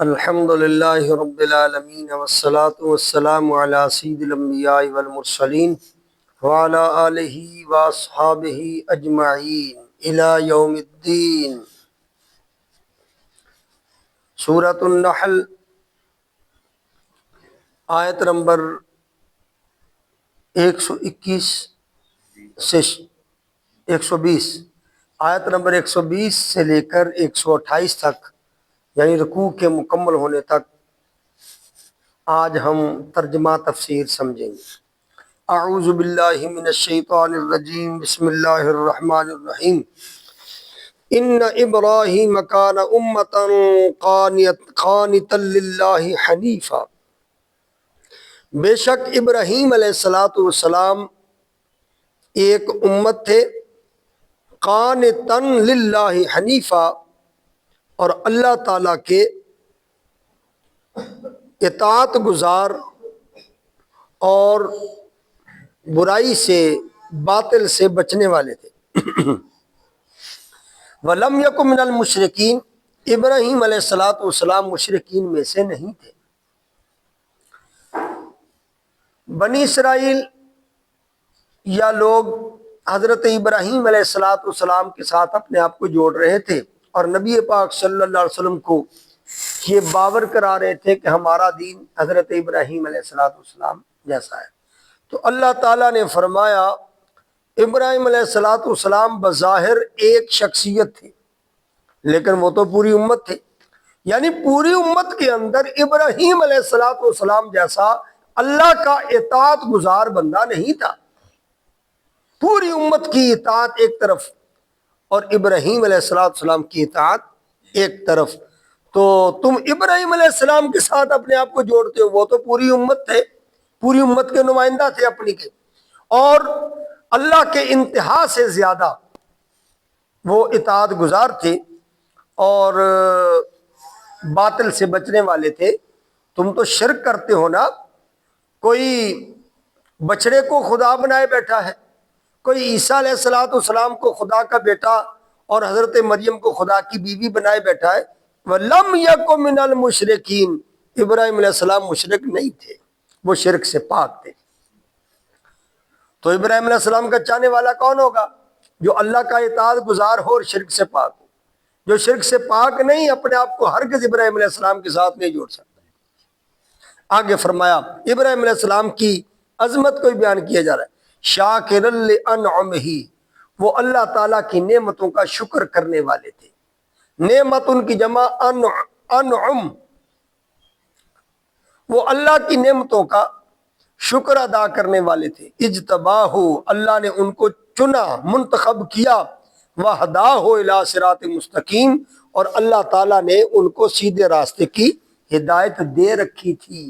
الحمد للہ رب العالمین والصلاة والسلام علی سید الانبیاء والمرسلین وعلی آلہ واصحابہ اجمعین الی یوم الدین۔ سورۃ النحل آیت نمبر 121 سے 120، آیت نمبر 120 سے لے کر 128 تک، یعنی رکوع کے مکمل ہونے تک آج ہم ترجمہ تفسیر سمجھیں گے۔ اعوذ باللہ من الشیطان الرجیم، بسم اللہ الرحمن الرحیم۔ ان ابراہیم کان امۃ قانتا للہ حنیفا، بے شک ابراہیم علیہ السلام ایک امت تھے، قانتا للہ حنیفا، اور اللہ تعالیٰ کے اطاعت گزار اور برائی سے، باطل سے بچنے والے تھے۔ وَلَمْ يَكُنْ مِنَ الْمُشْرِكِينَ، ابراہیم علیہ السلام مشرکین میں سے نہیں تھے۔ بنی اسرائیل یا لوگ حضرت ابراہیم علیہ السلام کے ساتھ اپنے آپ کو جوڑ رہے تھے، اور نبی پاک صلی اللہ علیہ وسلم کو یہ باور کرا رہے تھے کہ ہمارا دین حضرت ابراہیم علیہ السلام جیسا ہے۔ تو اللہ تعالیٰ نے فرمایا ابراہیم علیہ السلام بظاہر ایک شخصیت تھی، لیکن وہ تو پوری امت تھے، یعنی پوری امت کے اندر ابراہیم علیہ السلام جیسا اللہ کا اطاعت گزار بندہ نہیں تھا۔ پوری امت کی اطاعت ایک طرف اور ابراہیم علیہ السلام کی اطاعت ایک طرف، تو تم ابراہیم علیہ السلام کے ساتھ اپنے آپ کو جوڑتے ہو، وہ تو پوری امت تھے، پوری امت کے نمائندہ تھے اپنی کے، اور اللہ کے انتہا سے زیادہ وہ اطاعت گزار تھے اور باطل سے بچنے والے تھے۔ تم تو شرک کرتے ہو نا، کوئی بچڑے کو خدا بنائے بیٹھا ہے، کوئی عیسیٰ علیہ السلام کو خدا کا بیٹا اور حضرت مریم کو خدا کی بیوی بنائے بیٹھا ہے۔ وَلَمْ يَكُنْ مِنَ الْمُشْرِكِينَ، ابراہیم علیہ السلام مشرک نہیں تھے، وہ شرک سے پاک تھے۔ تو ابراہیم علیہ السلام کا چاہنے والا کون ہوگا؟ جو اللہ کا اطاعت گزار ہو اور شرک سے پاک ہو۔ جو شرک سے پاک نہیں، اپنے آپ کو ہرگز ابراہیم علیہ السلام کے ساتھ نہیں جوڑ سکتا۔ آگے فرمایا ابراہیم علیہ السلام کی عظمت کو بیان کیا جا رہا ہے۔ شاکرا لانعمہ، وہ اللہ تعالیٰ کی نعمتوں کا شکر کرنے والے تھے۔ نعمت ان کی جمع انعم، وہ اللہ کی نعمتوں کا شکر ادا کرنے والے تھے۔ اجتباہ، اللہ نے ان کو چنا، منتخب کیا۔ وہداہ الی صراط مستقیم، اور اللہ تعالیٰ نے ان کو سیدھے راستے کی ہدایت دے رکھی تھی۔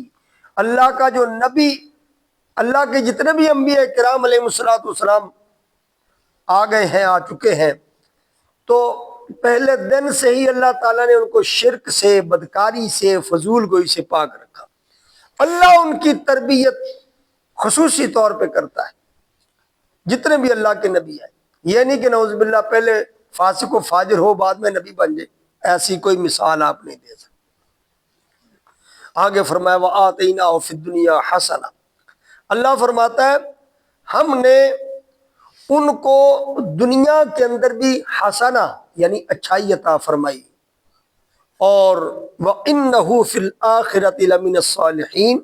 اللہ کا جو نبی، اللہ کے جتنے بھی انبیاء کرام علیہ السلام آ گئے ہیں، آ چکے ہیں، تو پہلے دن سے ہی اللہ تعالیٰ نے ان کو شرک سے، بدکاری سے، فضول گوئی سے پاک رکھا۔ اللہ ان کی تربیت خصوصی طور پہ کرتا ہے، جتنے بھی اللہ کے نبی آئے۔ یہ نہیں کہ نعوذ باللہ پہلے فاسق و فاجر ہو بعد میں نبی بن جائے، ایسی کوئی مثال آپ نہیں دے سکتے۔ آگے فرمایا وَآتَيْنَاهُ فِي الدُّنْيَا حَسَنَةً، اللہ فرماتا ہے ہم نے ان کو دنیا کے اندر بھی حسنہ یعنی اچھائی عطا فرمائی، اور وَإِنَّهُ فِي الْآخِرَةِ لَمِنَ الصَّالِحِينَ،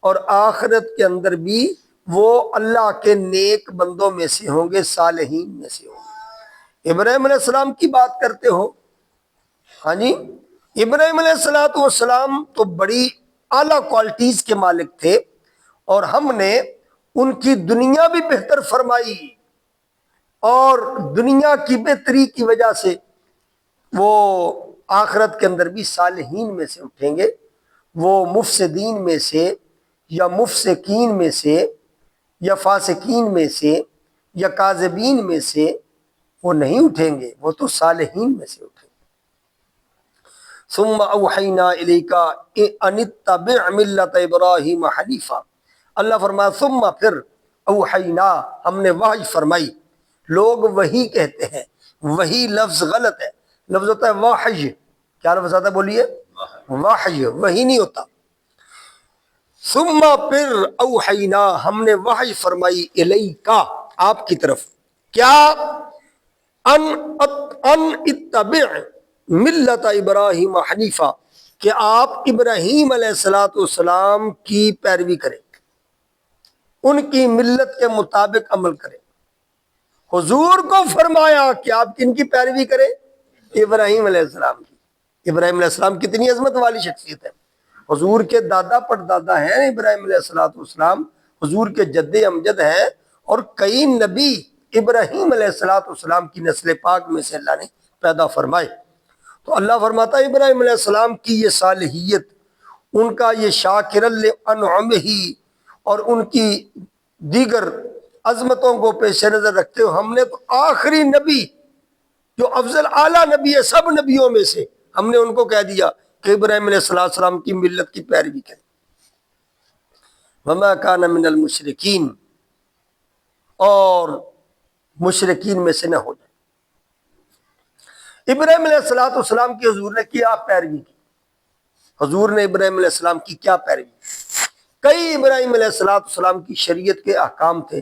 اور آخرت کے اندر بھی وہ اللہ کے نیک بندوں میں سے ہوں گے، صالحین میں سے ہوں گے۔ ابراہیم علیہ السلام کی بات کرتے ہو، ہاں جی، ابراہیم علیہ السلام تو بڑی اعلیٰ کوالٹیز کے مالک تھے، اور ہم نے ان کی دنیا بھی بہتر فرمائی، اور دنیا کی بہتری کی وجہ سے وہ آخرت کے اندر بھی صالحین میں سے اٹھیں گے۔ وہ مفسدین میں سے یا مفسقین میں سے یا فاسقین میں سے یا کاذبین میں سے وہ نہیں اٹھیں گے، وہ تو صالحین میں سے اٹھیں گے۔ ثم اوحینا الیک ان اتبع ملت ابراہیم حنیفا، اللہ فرمایا ثم پھر، اوحینا ہم نے وحی فرمائی۔ لوگ وحی کہتے ہیں، وحی لفظ غلط ہے، لفظ ہوتا ہے وحی۔ کیا لفظ آتا ہے بولیے؟ وحی وہی نہیں ہوتا. ثم پھر اوحینا ہم نے وحی فرمائی الیکا آپ کی طرف کیا ان اتبع ملت ابراہیم حنیفہ کہ آپ ابراہیم علیہ السلام کی پیروی کریں ان کی ملت کے مطابق عمل کریں. حضور کو فرمایا کہ آپ کن کی پیروی کریں؟ ابراہیم علیہ السلام کی. ابراہیم علیہ السلام کتنی عظمت والی شخصیت ہے. حضور کے دادا پردادا ہیں ابراہیم علیہ السلام، حضور کے جد امجد ہیں، اور کئی نبی ابراہیم علیہ السلام کی نسل پاک میں سے اللہ نے پیدا فرمائے. تو اللہ فرماتا ہے ابراہیم علیہ السلام کی یہ صالحیت، ان کا یہ شاکر لانعمہ اور ان کی دیگر عظمتوں کو پیش نظر رکھتے ہوئے ہم نے تو آخری نبی جو افضل اعلیٰ نبی ہے سب نبیوں میں سے، ہم نے ان کو کہہ دیا کہ ابراہیم علیہ السلام کی ملت کی پیروی کریں. وما کان من المشرکین، اور مشرکین میں سے نہ ہو جائے. ابراہیم علیہ السلام کی حضور نے کیا پیروی کی؟ حضور نے ابراہیم علیہ السلام کی کیا پیروی کی؟ کئی ابراہیم علیہ السلام کی شریعت کے احکام تھے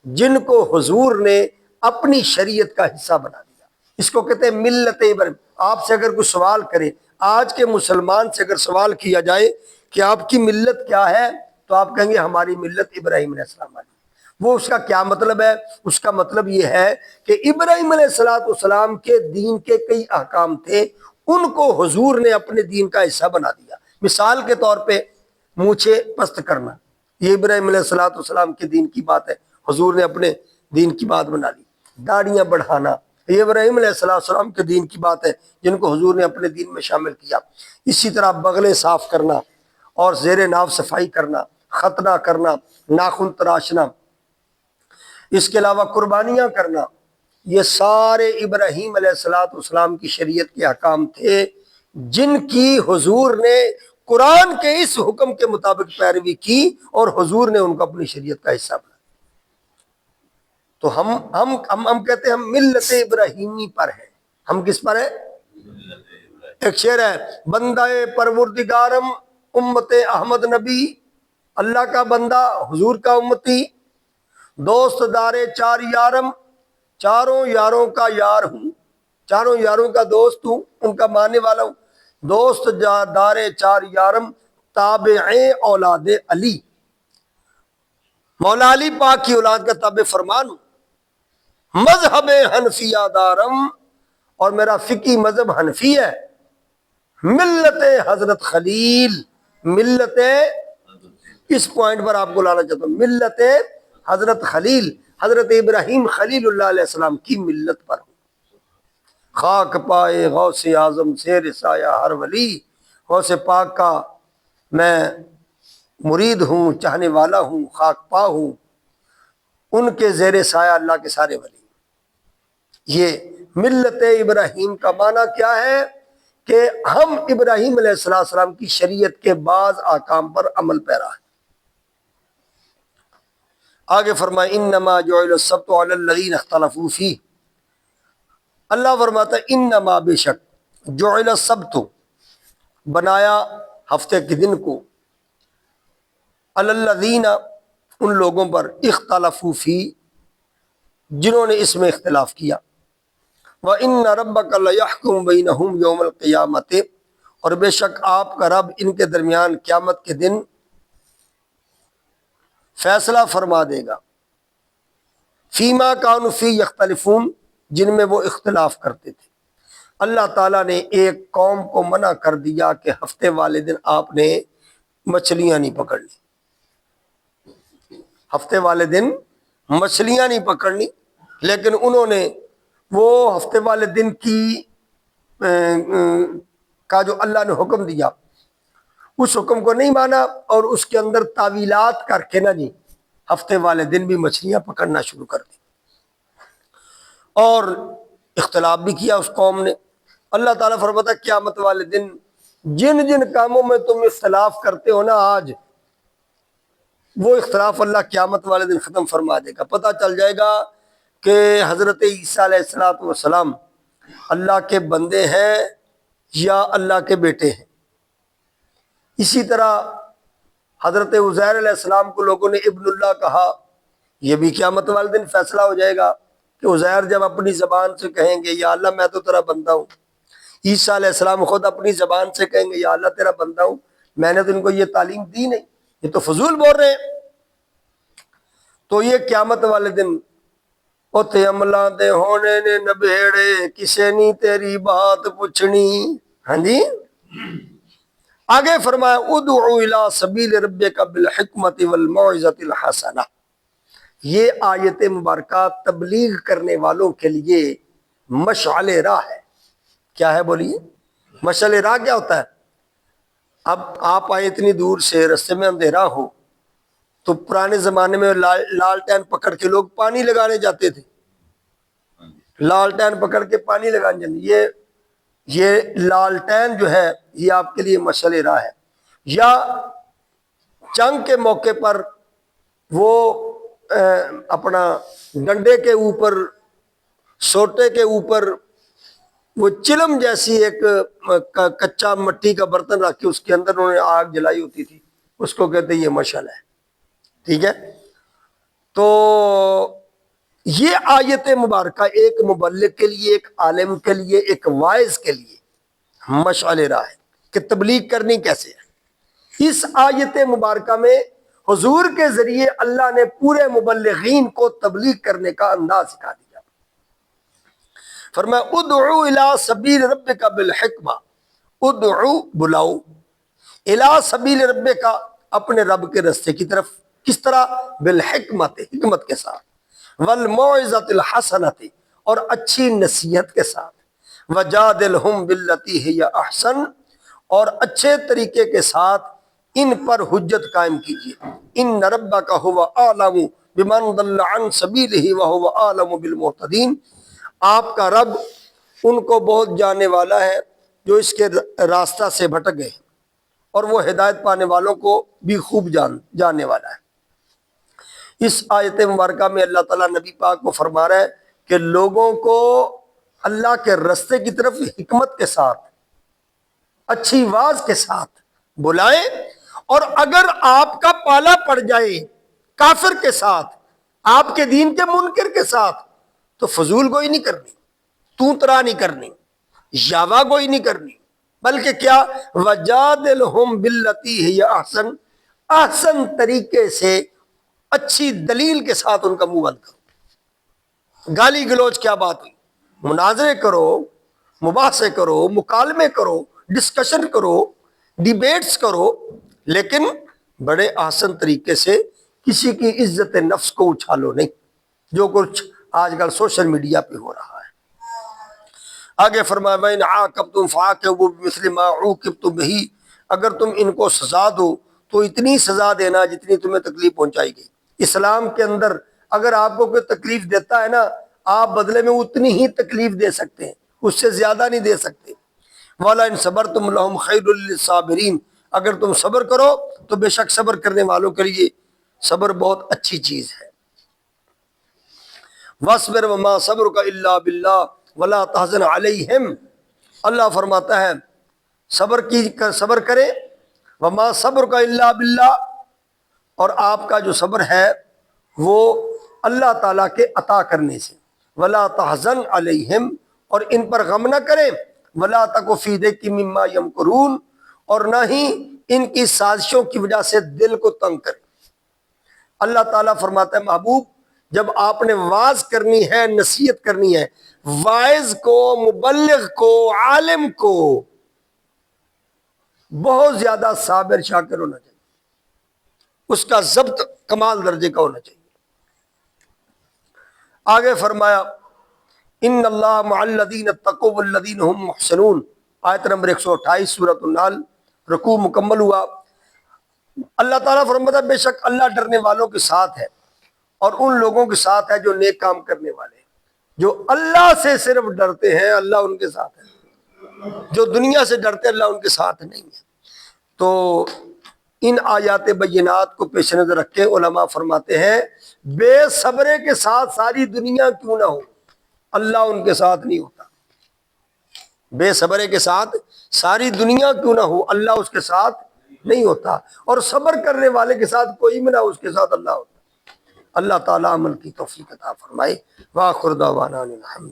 جن کو حضور نے اپنی شریعت کا حصہ بنا دیا. اس کو کہتے ہیں ملت ابراہیم. آپ سے اگر کوئی سوال کرے، آج کے مسلمان سے اگر سوال کیا جائے کہ آپ کی ملت کیا ہے، تو آپ کہیں گے ہماری ملت ابراہیم علیہ السلام والی. وہ اس کا کیا مطلب ہے؟ اس کا مطلب یہ ہے کہ ابراہیم علیہ السلام کے دین کے کئی احکام تھے، ان کو حضور نے اپنے دین کا حصہ بنا دیا. مثال کے طور پہ مونچھیں پست کرنا، یہ ابراہیم علیہ السلام کے دین کی بات ہے، حضور نے اپنے دین کی بات بنا لی. داڑیاں بڑھانا، یہ ابراہیم علیہ السلام کے دین کی بات ہے جن کو حضور نے اپنے دین میں شامل کیا. اسی طرح بغلیں صاف کرنا اور زیر ناف صفائی کرنا، ختنہ کرنا، ناخن تراشنا، اس کے علاوہ قربانیاں کرنا، یہ سارے ابراہیم علیہ السلام کی شریعت کے احکام تھے جن کی حضور نے قرآن کے اس حکم کے مطابق پیروی کی اور حضور نے ان کو اپنی شریعت کا حصہ بنا. تو ہم کہتے ہیں ہم ملت ابراہیمی پر ہیں. ہم کس پر ہیں؟ ایک شعر ہے، بندہ پروردگارم امت احمد نبی، اللہ کا بندہ حضور کا امتی، دوست دارے چار یارم، چاروں یاروں کا یار ہوں، چاروں یاروں کا دوست ہوں، ان کا ماننے والا ہوں. دوست دارے چار یارم، تابع اولاد علی، مولا علی پاک کی اولاد کا تابع فرمان ہوں. مذہب حنفیہ دارم، اور میرا فقی مذہب حنفی ہے. ملت حضرت خلیل، ملت، اس پوائنٹ پر آپ کو لانا چاہتا ہوں، ملت حضرت خلیل، حضرت ابراہیم خلیل اللہ علیہ السلام کی ملت پر ہوں. خاک پائے غوث اعظم زیر سایہ ہر ولی، غوث پاک کا میں مرید ہوں، چاہنے والا ہوں، خاک پا ہوں، ان کے زیر سایہ اللہ کے سارے ولی. یہ ملت ابراہیم کا معنی کیا ہے؟ کہ ہم ابراہیم علیہ السلام کی شریعت کے بعض احکام پر عمل پیرا ہے. آگے فرمائے انما جعل السبت علی الذین اختلفوا فیہ، اللہ فرماتا ہے انما بے شک جعل السبت بنایا ہفتے کے دن کو، علی الذین ان لوگوں پر اختلفوا فیہ جنہوں نے اس میں اختلاف کیا. وَإِنَّ رَبَّكَ لَيَحْكُمُ بَيْنَهُمْ يَوْمَ الْقِيَامَةِ، اور بے شک آپ کا رب ان کے درمیان قیامت کے دن فیصلہ فرما دے گا. فیما کانوا فیہ یختلفون، جن میں وہ اختلاف کرتے تھے. اللہ تعالیٰ نے ایک قوم کو منع کر دیا کہ ہفتے والے دن آپ نے مچھلیاں نہیں پکڑنی، ہفتے والے دن مچھلیاں نہیں پکڑنی، لیکن انہوں نے وہ ہفتے والے دن کی کا جو اللہ نے حکم دیا اس حکم کو نہیں مانا، اور اس کے اندر تعویلات کر کے نہ جی ہفتے والے دن بھی مچھلیاں پکڑنا شروع کر دی، اور اختلاف بھی کیا اس قوم نے. اللہ تعالیٰ فرماتا ہے قیامت والے دن جن جن کاموں میں تم اختلاف کرتے ہو نا آج، وہ اختلاف اللہ قیامت والے دن ختم فرما دے گا. پتہ چل جائے گا کہ حضرت عیسیٰ علیہ السلام اللہ کے بندے ہیں یا اللہ کے بیٹے ہیں. اسی طرح حضرت عزیر علیہ السلام کو لوگوں نے ابن اللہ کہا، یہ بھی قیامت والے دن فیصلہ ہو جائے گا کہ عزیر جب اپنی زبان سے کہیں گے یا اللہ میں تو تیرا بندہ ہوں، عیسیٰ علیہ السلام خود اپنی زبان سے کہیں گے یا اللہ تیرا بندہ ہوں، میں نے تو ان کو یہ تعلیم دی نہیں، یہ تو فضول بول رہے ہیں۔ تو یہ قیامت والے دن اتے عملہ دے ہونے نے نبھیڑے کسے نہیں تیری بات پوچھنی۔ ہاں جی، آگے فرمایا ادعو الی سبیل ربک بالحکمت والموعظۃ الحسنہ۔ یہ آیت مبارکہ تبلیغ کرنے والوں کے لیے مشعل راہ ہے۔ کیا ہے بولیے؟ مشعل راہ کیا ہوتا ہے؟ اب آپ آئے اتنی دور سے، رستے میں اندھیرا ہو، تو پرانے زمانے میں لالٹین پکڑ کے لوگ پانی لگانے جاتے تھے، لالٹین پکڑ کے پانی لگانے جاتے۔ یہ لالٹین جو ہے یہ آپ کے لیے مشعل راہ ہے۔ یا جنگ کے موقع پر وہ اپنا ڈنڈے کے اوپر، سوٹے کے اوپر وہ چلم جیسی ایک کچا مٹی کا برتن رکھ کے اس کے اندر انہوں نے آگ جلائی ہوتی تھی، اس کو کہتے ہیں یہ مشعل ہے۔ ٹھیک ہے، تو یہ آیت مبارکہ ایک مبلغ کے لیے، ایک عالم کے لیے، ایک واعظ کے لیے مشعل راہ ہے کہ تبلیغ کرنی کیسے ہے۔ اس آیت مبارکہ میں حضور کے ذریعے اللہ نے پورے مبلغین کو تبلیغ کرنے کا انداز سکھا دیا۔ فرمایا ادعو الی سبیل ربک بالحکمہ، ادعو بلاؤ، الی سبیل ربک اپنے رب کے رستے کی طرف، کس طرح؟ بالحکمت، حکمت کے ساتھ، والموعظۃ الحسنۃ اور اچھی نصیحت کے ساتھ، وجادلہم باللتی ہی احسن اور اچھے طریقے کے ساتھ ان پر حجت قائم کیجیے۔ ان ربک هو اعلم بمن ضل عن سبیلہ وهو اعلم بالمہتدین، آپ کا رب ان کو بہت جاننے والا ہے جو اس کے راستہ سے بھٹک گئے، اور وہ ہدایت پانے والوں کو بھی خوب جاننے والا ہے۔ اس آیت مبارکہ میں اللہ تعالیٰ نبی پاک کو فرما رہا ہے کہ لوگوں کو اللہ کے رستے کی طرف حکمت کے ساتھ، اچھی واز کے ساتھ بلائیں، اور اگر آپ کا پالا پڑ جائے کافر کے ساتھ، آپ کے دین کے منکر کے ساتھ، تو فضول گوئی نہیں کرنی، تو ترا نہیں کرنی، یاوا گوئی نہیں کرنی، بلکہ کیا؟ وجادلہم باللتی ہی احسن، احسن طریقے سے اچھی دلیل کے ساتھ ان کا منہ بند کرو۔ گالی گلوچ کیا بات ہوئی؟ مناظرے کرو، مباحثے کرو، مکالمے کرو، ڈسکشن کرو، ڈیبیٹس کرو، لیکن بڑے احسن طریقے سے، کسی کی عزت نفس کو اچھالو نہیں، جو کچھ آج کل سوشل میڈیا پہ ہو رہا ہے۔ آگے فرمایا وَإِنْ عَاقَبْتُمْ فَعَاقِبُوا بِمِثْلِ مَا عُوقِبْتُمْ بِهِ، اگر تم ان کو سزا دو تو اتنی سزا دینا جتنی تمہیں تکلیف پہنچائی گئی۔ اسلام کے اندر اگر آپ کو کوئی تکلیف دیتا ہے نا، آپ بدلے میں اتنی ہی تکلیف دے سکتے ہیں، اس سے زیادہ نہیں دے سکتے۔ وَلَئِنْ صَبَرْتُمْ لَهُمْ خَيْرٌ لِّلصَّابِرِينَ، اگر تم صبر کرو تو بے شک صبر کرنے والوں کے لیے صبر بہت اچھی چیز ہے۔ وَاصْبِرْ وَمَا صَبْرُكَ إِلَّا بِاللَّهِ وَلَا تَحْزَنْ عَلَيْهِمْ، اللہ فرماتا ہے صبر کرے، وَمَا صَبْرُكَ إِلَّا بِاللَّهِ، اور آپ کا جو صبر ہے وہ اللہ تعالیٰ کے عطا کرنے سے، وَلَا تَحْزَنْ عَلَيْهِمْ، اور ان پر غم نہ کریں، وَلَا تَكُ فِي ضَيْقٍ مِّمَّا يَمْكُرُونَ، اور نہ ہی ان کی سازشوں کی وجہ سے دل کو تنگ کریں۔ اللہ تعالیٰ فرماتا ہے محبوب جب آپ نے واعظ کرنی ہے، نصیحت کرنی ہے، واعظ کو، مبلغ کو، عالم کو بہت زیادہ صابر شاکر ہونا چاہیے، اس کا ضبط کمال درجے کا ہونا چاہیے۔ آگے فرمایا ان اللہ مع الذین اتقوا والذین هم محسنون، آیت نمبر 128 سورۃ النحل، رکوع مکمل ہوا۔ اللہ تعالیٰ فرماتا ہے بے شک اللہ ڈرنے والوں کے ساتھ ہے، اور ان لوگوں کے ساتھ ہے جو نیک کام کرنے والے ہیں۔ جو اللہ سے صرف ڈرتے ہیں اللہ ان کے ساتھ ہے، جو دنیا سے ڈرتے ہیں اللہ ان کے ساتھ نہیں ہے۔ تو ان آیات بینات کو پیش نظر رکھ کے علماء فرماتے ہیں بے صبرے کے ساتھ ساری دنیا کیوں نہ ہو، اللہ ان کے ساتھ نہیں ہوتا۔ بے صبرے کے ساتھ ساری دنیا کیوں نہ ہو، اللہ اس کے ساتھ نہیں ہوتا، اور صبر کرنے والے کے ساتھ کوئی بھی نہ ہو، اس کے ساتھ اللہ ہوتا۔ اللہ تعالیٰ عمل کی توفیق عطا فرمائے۔ وآخر دعوانا الحمد